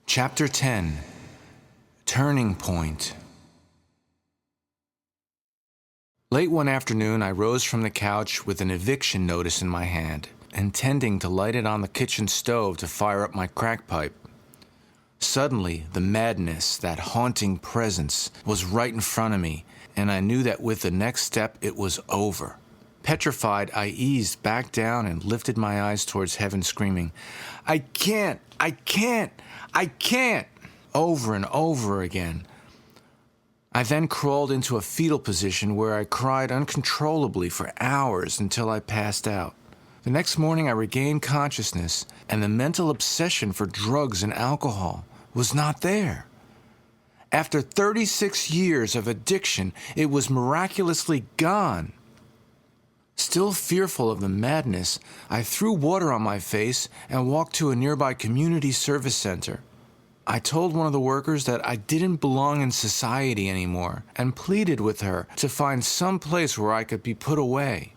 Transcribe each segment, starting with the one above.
Chapter 10. Turning Point. Late one afternoon, I rose from the couch with an eviction notice in my hand, intending to light it on the kitchen stove to fire up my crack pipe. Suddenly, the madness, that haunting presence, was right in front of me, and I knew that with the next step, it was over. Petrified, I eased back down and lifted my eyes towards heaven, screaming, I can't, over and over again. I then crawled into a fetal position where I cried uncontrollably for hours until I passed out. The next morning I regained consciousness, and the mental obsession for drugs and alcohol was not there. After 36 years of addiction, it was miraculously gone. Still fearful of the madness, I threw water on my face and walked to a nearby community service center. I told one of the workers that I didn't belong in society anymore and pleaded with her to find some place where I could be put away.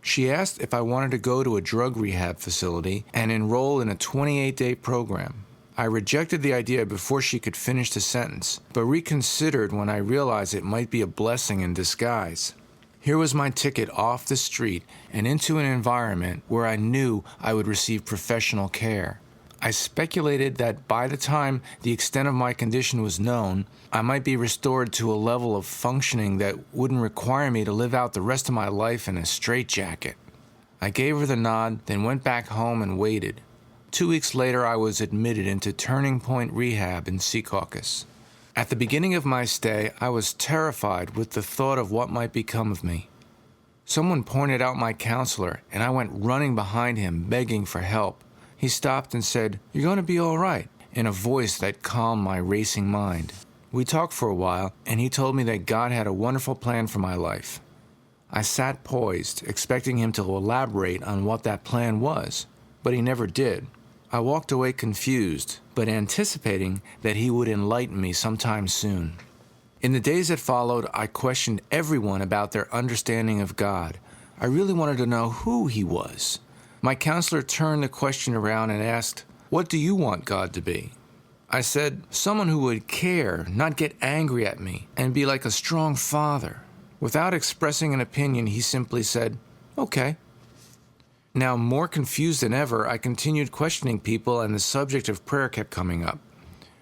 She asked if I wanted to go to a drug rehab facility and enroll in a 28-day program. I rejected the idea before she could finish the sentence, but reconsidered when I realized it might be a blessing in disguise. Here was my ticket off the street and into an environment where I knew I would receive professional care. I speculated that by the time the extent of my condition was known, I might be restored to a level of functioning that wouldn't require me to live out the rest of my life in a straitjacket. I gave her the nod, then went back home and waited. 2 weeks later, I was admitted into Turning Point Rehab in Secaucus. At the beginning of my stay, I was terrified with the thought of what might become of me. Someone pointed out my counselor, and I went running behind him, begging for help. He stopped and said, "You're going to be all right," in a voice that calmed my racing mind. We talked for a while, and he told me that God had a wonderful plan for my life. I sat poised, expecting him to elaborate on what that plan was, but he never did. I walked away confused, but anticipating that he would enlighten me sometime soon. In the days that followed, I questioned everyone about their understanding of God. I really wanted to know who he was. My counselor turned the question around and asked, "What do you want God to be?" I said, "Someone who would care, not get angry at me, and be like a strong father." Without expressing an opinion, he simply said, "Okay." Now, more confused than ever, I continued questioning people, and the subject of prayer kept coming up.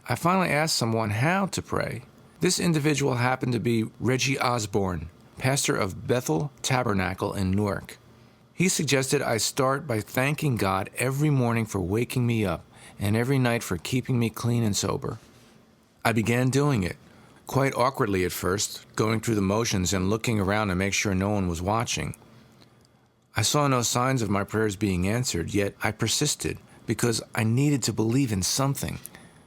I finally asked someone how to pray. This individual happened to be Reggie Osborne, pastor of Bethel Tabernacle in Newark. He suggested I start by thanking God every morning for waking me up and every night for keeping me clean and sober. I began doing it, quite awkwardly at first, going through the motions and looking around to make sure no one was watching. I saw no signs of my prayers being answered, yet I persisted because I needed to believe in something.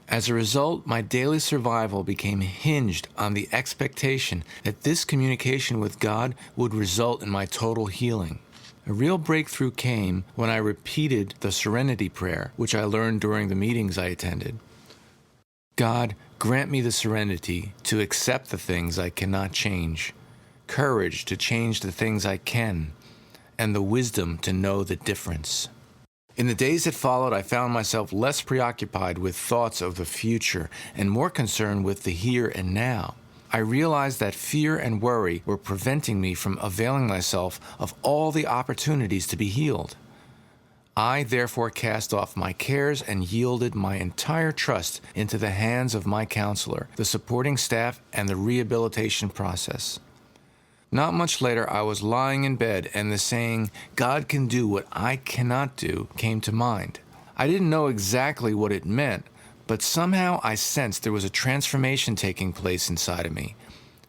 As a result, my daily survival became hinged on the expectation that this communication with God would result in my total healing. A real breakthrough came when I repeated the Serenity Prayer, which I learned during the meetings I attended. God, grant me the serenity to accept the things I cannot change, courage to change the things I can, and the wisdom to know the difference. In the days that followed, I found myself less preoccupied with thoughts of the future and more concerned with the here and now. I realized that fear and worry were preventing me from availing myself of all the opportunities to be healed. I therefore cast off my cares and yielded my entire trust into the hands of my counselor, the supporting staff, and the rehabilitation process. Not much later, I was lying in bed, and the saying, "God can do what I cannot do," came to mind. I didn't know exactly what it meant, but somehow I sensed there was a transformation taking place inside of me.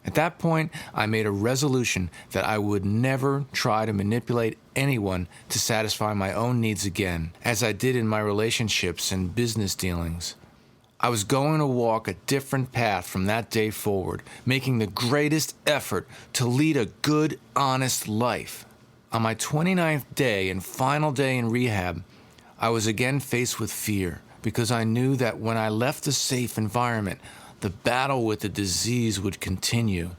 At that point, I made a resolution that I would never try to manipulate anyone to satisfy my own needs again, as I did in my relationships and business dealings. I was going to walk a different path from that day forward, making the greatest effort to lead a good, honest life. On my 29th day and final day in rehab, I was again faced with fear, because I knew that when I left the safe environment, the battle with the disease would continue.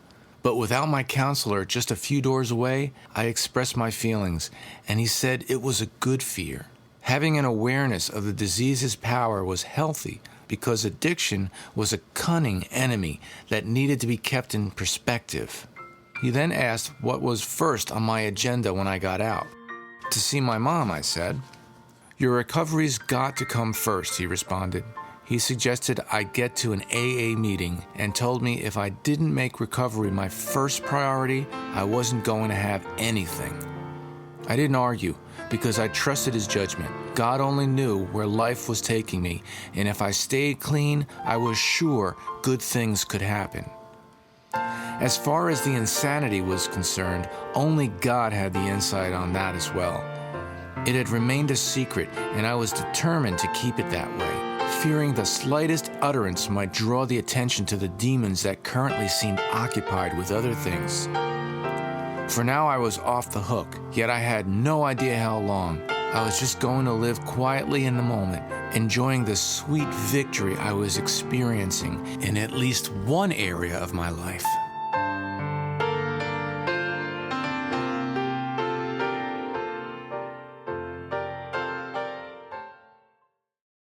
But without my counselor just a few doors away, I expressed my feelings, and he said it was a good fear. Having an awareness of the disease's power was healthy, because addiction was a cunning enemy that needed to be kept in perspective. He then asked what was first on my agenda when I got out. To see my mom, I said. Your recovery's got to come first, he responded. He suggested I get to an AA meeting and told me if I didn't make recovery my first priority, I wasn't going to have anything. I didn't argue because I trusted his judgment. God only knew where life was taking me, and if I stayed clean, I was sure good things could happen. As far as the insanity was concerned, only God had the insight on that as well. It had remained a secret, and I was determined to keep it that way, fearing the slightest utterance might draw the attention to the demons that currently seemed occupied with other things. For now I was off the hook, yet I had no idea how long. I was just going to live quietly in the moment, enjoying the sweet victory I was experiencing in at least one area of my life.